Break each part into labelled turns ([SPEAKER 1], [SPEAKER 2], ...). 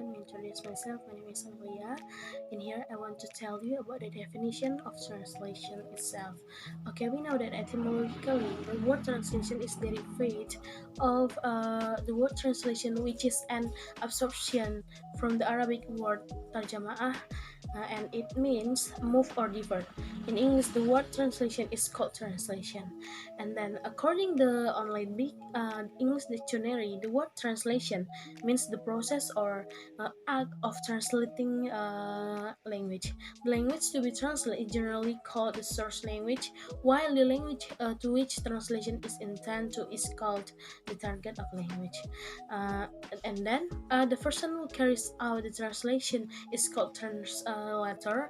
[SPEAKER 1] let me introduce myself. My name is Amelia. In here, I want to tell you about the definition of translation itself. Okay, we know that etymologically, the word translation is derived of the word translation, which is an absorption from the Arabic word tarjamah, and it means move or divert. In English, the word translation is called translation. And then, according the online English dictionary, the word translation means the process or act of translating language. The language to be translated is generally called the source language, while the language to which translation is intended to is called the target of language. And then the person who carries out the translation is called translator,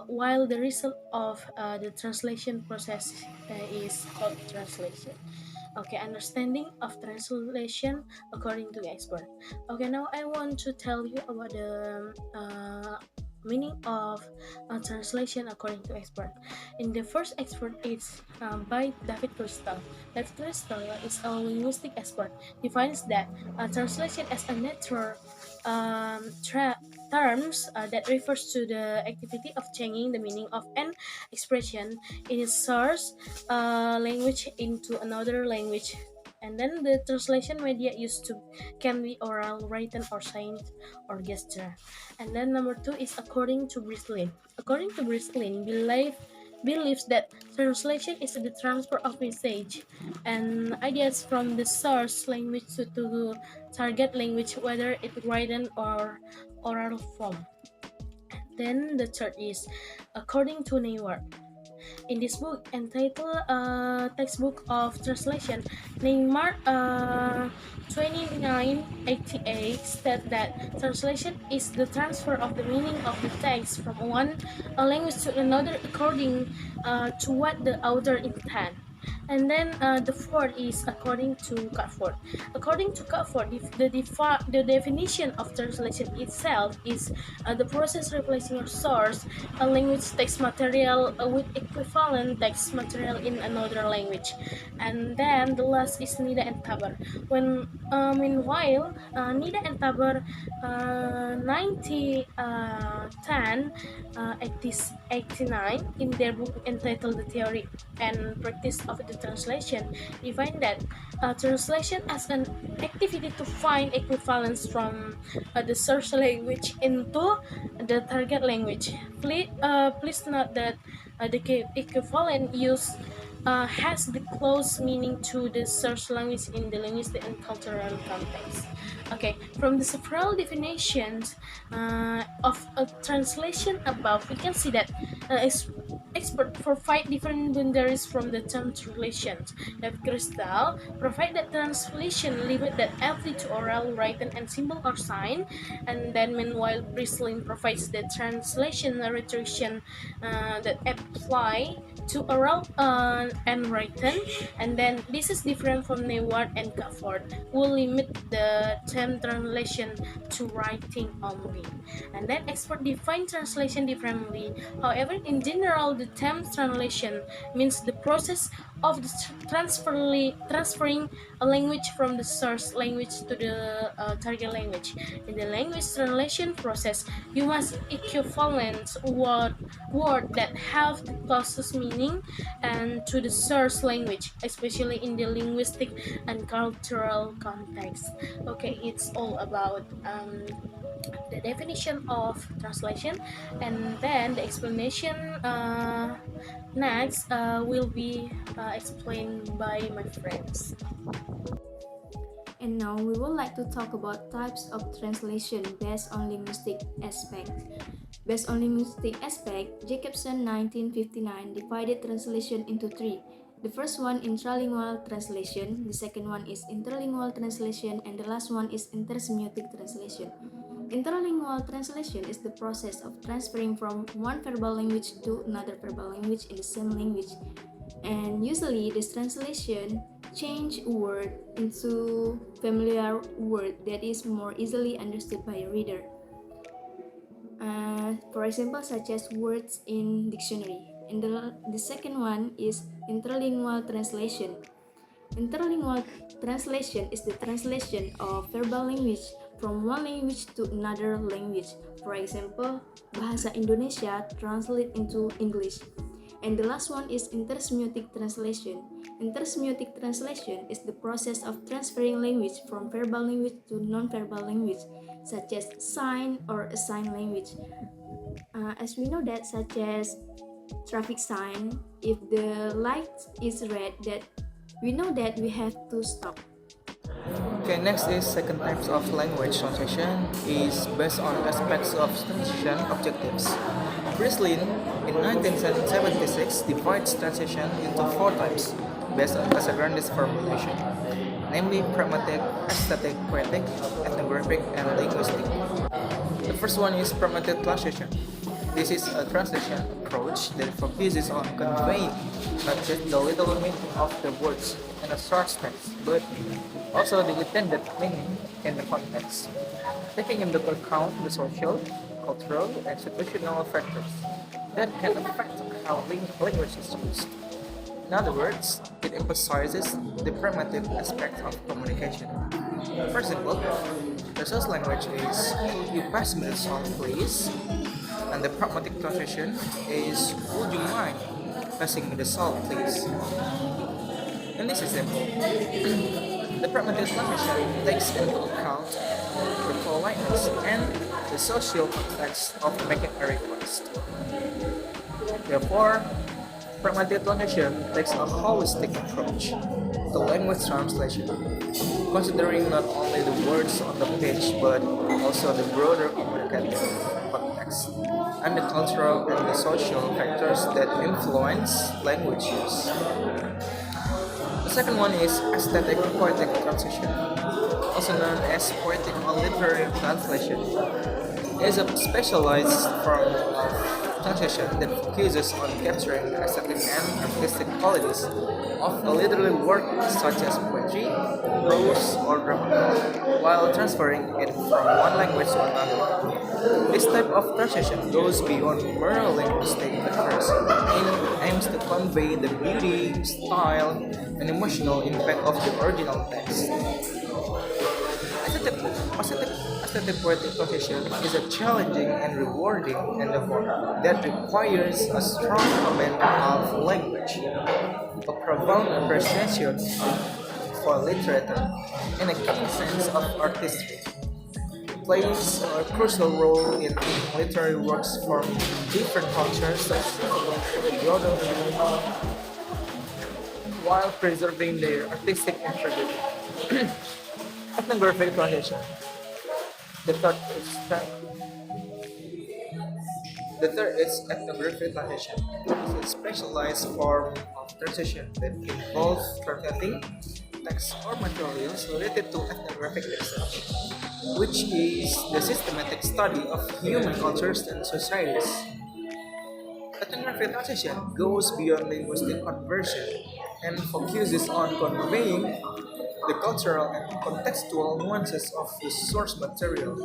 [SPEAKER 1] while the result of the translation process is called translation. Okay, understanding of translation according to the expert. Okay, now I want to tell you about the meaning of translation according to expert. In the first expert is by David Crystal. David Crystal is a linguistic expert. Defines that translation as a natural terms that refers to the activity of changing the meaning of an expression in its source language into another language. And then the translation media used to can be oral, written, or signed, or gesture. And then number 2 is according to Brislin. According to Brislin, believes that translation is the transfer of message and ideas from the source language to target language, whether it's written or oral form. Then the third is according to Neyward. In this book entitled Textbook of Translation, Neymar 2988 states that translation is the transfer of the meaning of the text from one language to another according to what the author intended. And then the fourth is according to Catford. According to Catford, the definition of translation itself is the process replacing a source, a language text material with equivalent text material in another language. And then the last is Nida and Tabar. Meanwhile, Nida and Tabar 89 in their book entitled The Theory and Practice of the Translation define that translation as an activity to find equivalence from the source language into the target language. Please note that the equivalent use has the close meaning to the source language in the linguistic and cultural context. Okay, from the several definitions of a translation above, we can see that experts provide different boundaries from the term translations. David Crystal provide that translation limit that only to oral, written, and symbol or sign, and then meanwhile Brislin provides the translation restriction that apply to oral and written, and then this is different from Neyward and Catford, who limit the term translation to writing only. And then expert define translation differently. However, in general, the term translation means the process of the transferring a language from the source language to the target language. In the language translation process, you must equivalent word that have the closest meaning and to the source language, especially in the linguistic and cultural context. Okay, it's all about the definition of translation, and then the explanation next will be explained by my friends.
[SPEAKER 2] And now we would like to talk about types of translation based on linguistic aspect. Based on linguistic aspect, Jacobson 1959 divided translation into three. The first one intralingual translation, the second one is interlingual translation, and the last one is intersemiotic translation. Interlingual translation is the process of transferring from one verbal language to another verbal language in the same language. And usually this translation change a word into familiar word that is more easily understood by a reader. For example, such as words in dictionary. And the second one is interlingual translation. Interlingual translation is the translation of verbal language from one language to another language. For example, Bahasa Indonesia translate into English. And the last one is intersemiotic translation. Intersemiotic translation is the process of transferring language from verbal language to non-verbal language, such as sign or a sign language. As we know that, such as traffic sign, if the light is red, that we know that we have to stop.
[SPEAKER 3] Okay, next is second types of language translation is based on aspects of translation objectives. Breslin in 1976 divides translation into four types based on Casagrande's formulation, namely pragmatic, aesthetic, poetic, ethnographic, and linguistic. The first one is pragmatic translation. This is a translation approach that focuses on conveying not just the literal meaning of the words in a source text, but also the intended meaning in the context, taking into account the social, cultural, and institutional factors that can affect how language is used. In other words, it emphasizes the pragmatic aspect of communication. For example, the source language is "You pass me the salt, please," and the pragmatic translation is "Would you mind passing me the salt, please?" In this example, the pragmatic translation takes into account the politeness and the social context of making a request. Therefore, pragmatic translation takes a holistic approach to language translation, considering not only the words on the page but also the broader communicative context and the cultural and the social factors that influence language use. The second one is aesthetic poetic translation, also known as poetic or literary translation. It is a specialized form of translation that focuses on capturing the aesthetic and artistic qualities of a literary work such as poetry, prose, or drama, while transferring it from one language to another. This type of translation goes beyond mere linguistic accuracy and aims to convey the beauty, style, and emotional impact of the original text. Aesthetic poetic translation is a challenging and rewarding endeavor that requires a strong command of language, a profound appreciation for literature, and a keen sense of artistry. It plays a crucial role in literary works from different cultures accessible to the broader community while preserving their artistic integrity. Ethnographic translation. The third is the third is ethnographic translation. It's a specialized form of translation that involves translating texts or materials related to ethnographic research, which is the systematic study of human cultures and societies. Ethnographic translation goes beyond linguistic conversion and focuses on conveying the cultural and contextual nuances of the source material.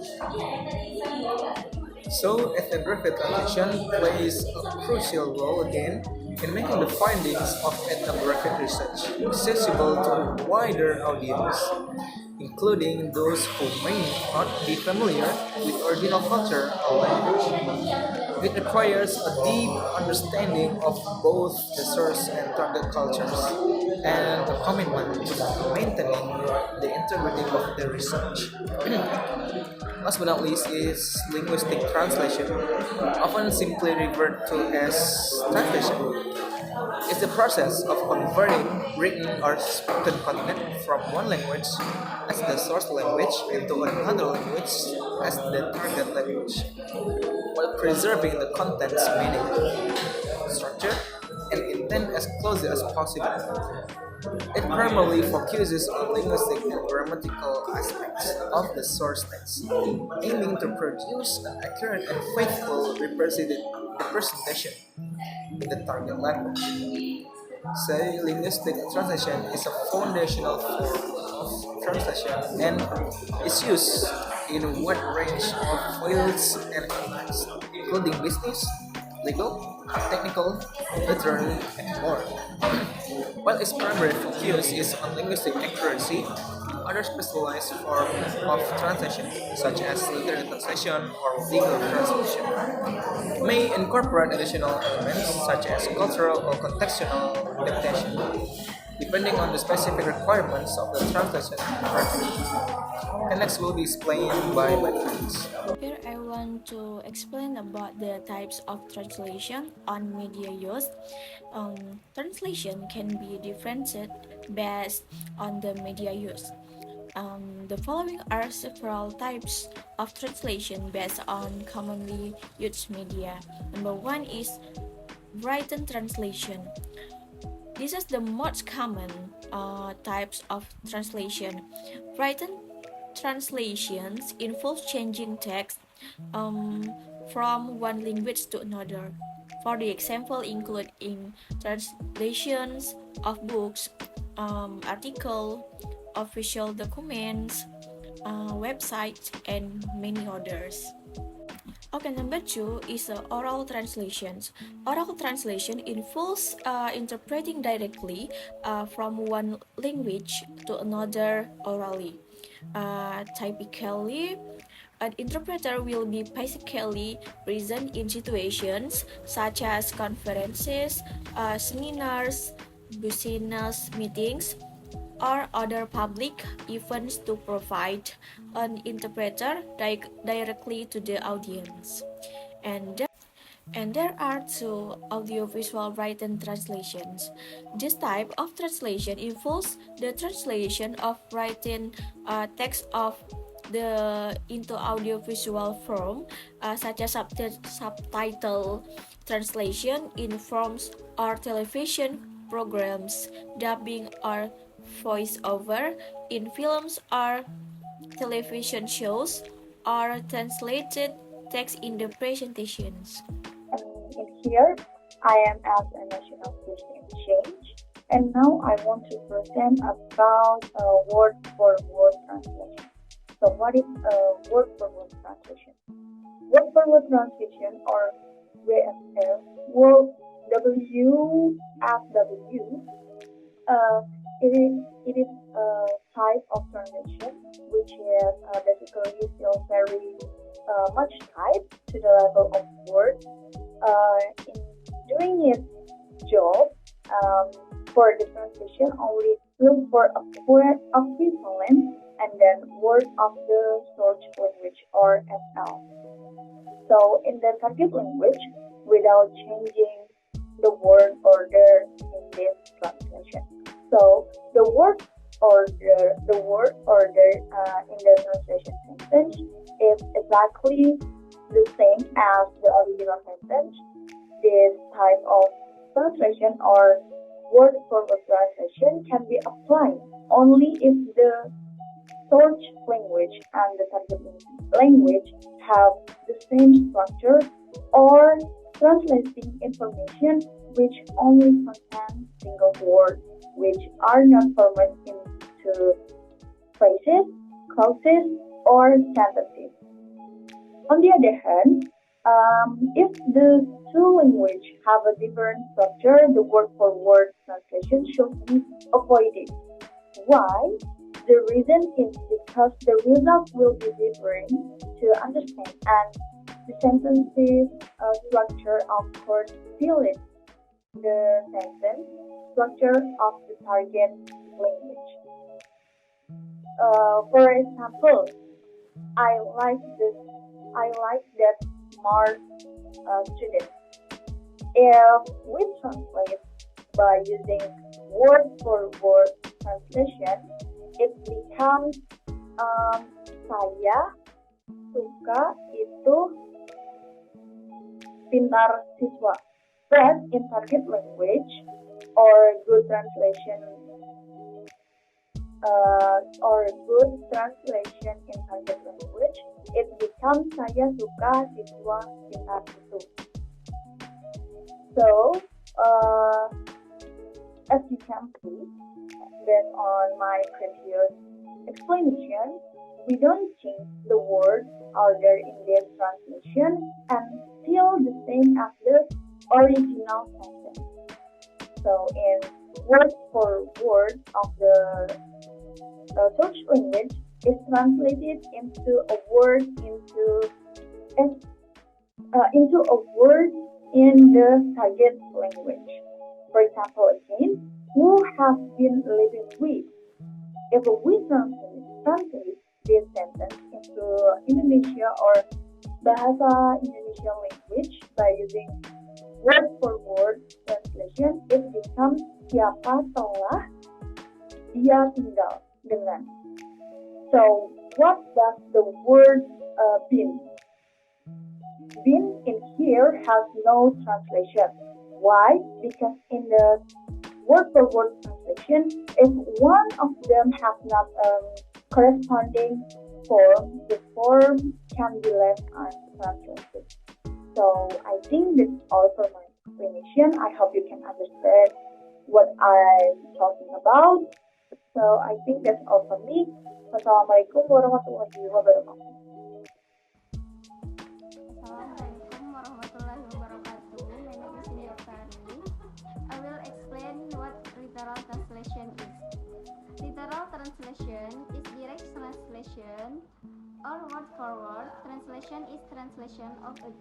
[SPEAKER 3] So, ethnographic translation plays a crucial role again in making the findings of ethnographic research accessible to a wider audience, including those who may not be familiar with original culture or language. It requires a deep understanding of both the source and target cultures, and a commitment to maintaining the integrity of the research. Last but not least is linguistic translation, often simply referred to as translation. It's the process of converting written or spoken content from one language as the source language into another language as the target language, while preserving the content's meaning, structure, and intent as closely as possible. It primarily focuses on linguistic and grammatical aspects of the source text, aiming to produce an accurate and faithful representation in the target language. Say, linguistic translation is a foundational form of translation and is used in a wide range of fields and contexts, including business, legal, technical, literary, and more. While its primary focus is on linguistic accuracy, other specialized forms of translation, such as literary translation or legal translation, may incorporate additional elements such as cultural or contextual adaptation, depending on the specific requirements of the translation project. And next will be explained by my friends.
[SPEAKER 2] Here I want to explain about the types of translation on media use. Translation can be differentiated based on the media use. The following are several types of translation based on commonly used media. Number one is written translation. This is the most common types of translation. Written translations involve changing text from one language to another. For the example, include in translations of books, article, official documents, websites, and many others. Okay, number two is oral translations. Oral translation involves interpreting directly from one language to another orally. Typically, an interpreter will be physically present in situations such as conferences, seminars, business meetings, or other public events to provide an interpreter directly to the audience. And there are two audiovisual written translations. This type of translation involves the translation of written text of the into audiovisual form, such as subtitle translation in films or television programs, dubbing or voiceover in films or television shows, or translated text in the presentations.
[SPEAKER 4] In here, I am as a national student in change, and now I want to present about word-for-word translation. So, what is word-for-word translation? Word-for-word translation, or WFW, it is a type of translation which is basically still very much tied to the level of word. In doing its job for the translation, only look for a word equivalent and then word of the source language or SL. So in the target language, without changing the word order in this translation. So the word order in the translation sentence is exactly the same as the original sentence. This type of translation or word-for-word translation can be applied only if the source language and the target language have the same structure, or translating information which only contain single words which are not formed into phrases, clauses, or sentences. On the other hand, if the two languages have a different structure, the word-for-word translation should be avoided. Why? The reason is because the result will be different to understand, and the sentence's structure of course fits the sentence structure of the target language. For example, I like that smart student. If we translate by using word-for-word translation, it becomes saya suka itu pintar siswa. But in target language or good translation in target language, it becomes saya suka siswa pintar itu. So, as you can see, based on my previous explanation, we don't change the word order in this translation and still the same as the original sentence. So in word for word of the search language is translated into a word in the target language. For example, again, who have been living with. If we translate this sentence into Indonesia or Bahasa Indonesia language by using word for word translation, it becomes siapa telah dia tinggal dengan. So, what does the word been? Been in here has no translation. Why? Because in the word for word translation, if one of them has not corresponding form, the form can be left untranslated. So I think that's all for my explanation. I hope you can understand what I'm talking about. So I think that's all for me. Wassalamualaikum warahmatullahi wabarakatuh.
[SPEAKER 2] Assalamualaikum warahmatullahi wabarakatuh. My name is Sindy Oktari. I will explain what literal translation is. Literal translation is direct translation or word for word. Translation is translation of a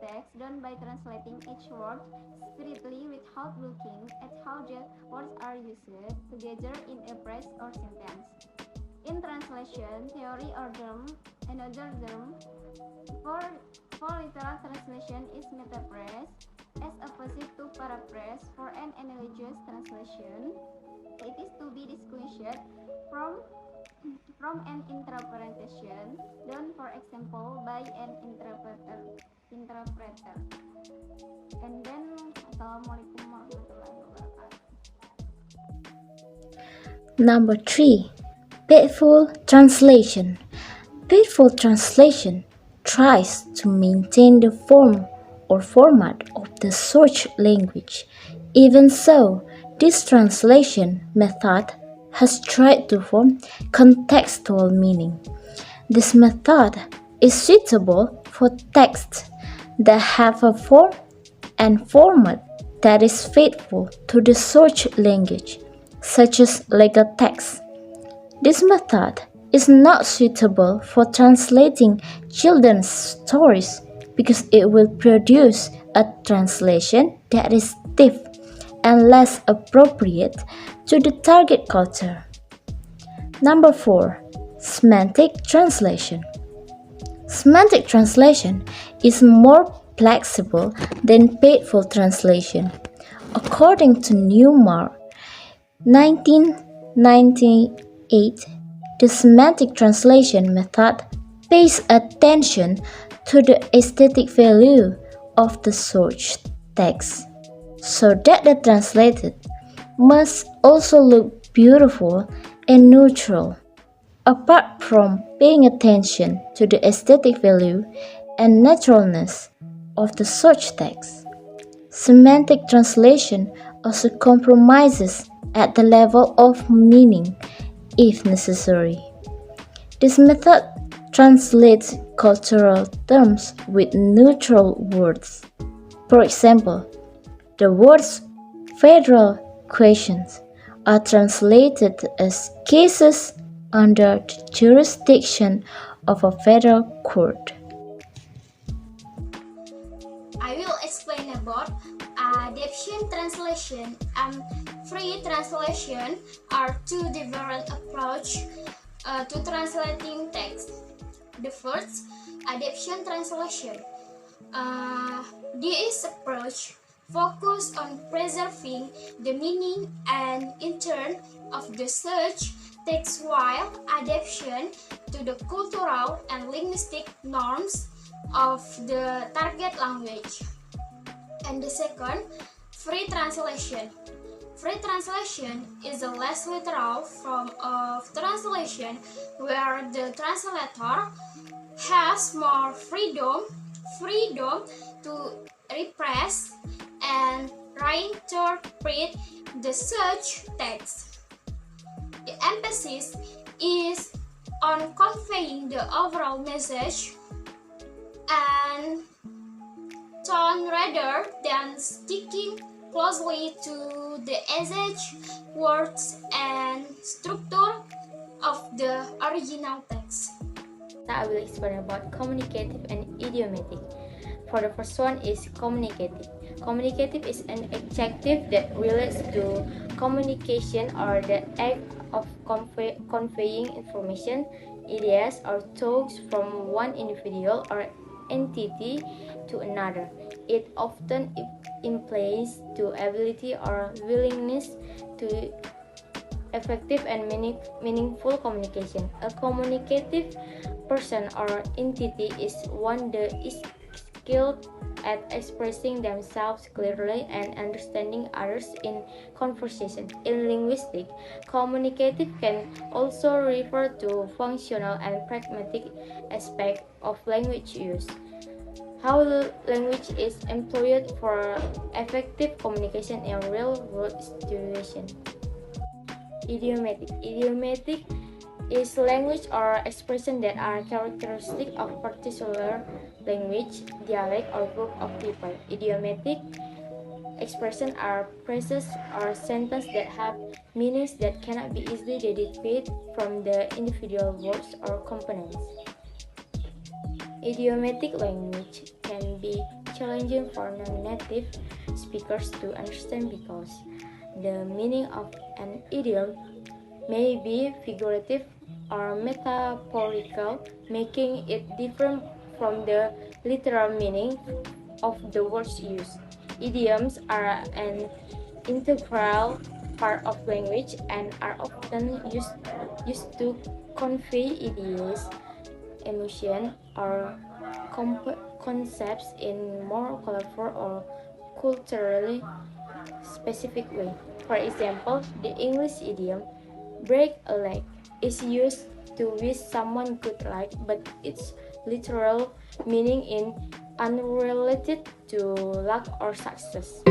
[SPEAKER 2] text done by translating each word strictly without looking at how the words are used together in a phrase or sentence. In translation theory or term, another term for literal translation is metaphrase, as opposite to paraphrase. For an analogous translation, it is to be distinguished from an interpretation done, for example, by an interpreter. And then, Assalamualaikum warahmatullahi wabarakatuh.
[SPEAKER 1] Number 3. Faithful translation. Faithful translation tries to maintain the form or format of the search language. Even so, this translation method has tried to form contextual meaning. This method is suitable for texts that have a form and format that is faithful to the search language, such as legal text. This method is not suitable for translating children's stories because it will produce a translation that is stiff and less appropriate to the target culture. Number 4. Semantic translation. Semantic translation is more flexible than faithful translation. According to Newmark, 1998, the semantic translation method pays attention to the aesthetic value of the search text, so that the translated must also look beautiful and neutral. Apart from paying attention to the aesthetic value and naturalness of the search text, semantic translation also compromises at the level of meaning if necessary. This method translates cultural terms with neutral words. For example, the words federal questions are translated as cases under the jurisdiction of a federal court.
[SPEAKER 5] I will explain about adaptation translation and free translation are two different approaches to translating text. The first, adaptation translation. This approach focuses on preserving the meaning and intent of the search text while adaptation to the cultural and linguistic norms of the target language. And the second, free translation. Free translation is a less literal form of translation where the translator has more freedom to repress and reinterpret the search text. The emphasis is on conveying the overall message and tone rather than sticking closely to the exact words and structure of the original text.
[SPEAKER 2] I will explain about communicative and idiomatic. For the first one is communicative. Communicative is an adjective that relates to communication or the act of conveying information, ideas, or thoughts from one individual or entity to another. It often implies the ability or willingness to effective and meaningful communication. A communicative person or entity is one that is skilled at expressing themselves clearly and understanding others in conversation. In linguistics, communicative can also refer to functional and pragmatic aspects of language use. How language is employed for effective communication in real-world situations. Idiomatic is language or expression that are characteristic of particular language, dialect, or group of people. Idiomatic expressions are phrases or sentences that have meanings that cannot be easily derived from the individual words or components. Idiomatic language can be challenging for non-native speakers to understand because the meaning of an idiom may be figurative or metaphorical, making it different from the literal meaning of the words used. Idioms are an integral part of language and are often used to convey ideas, emotion, or concepts in more colorful or culturally specific way. For example, the English idiom "break a leg" is used to wish someone good luck, but its literal meaning is unrelated to luck or success.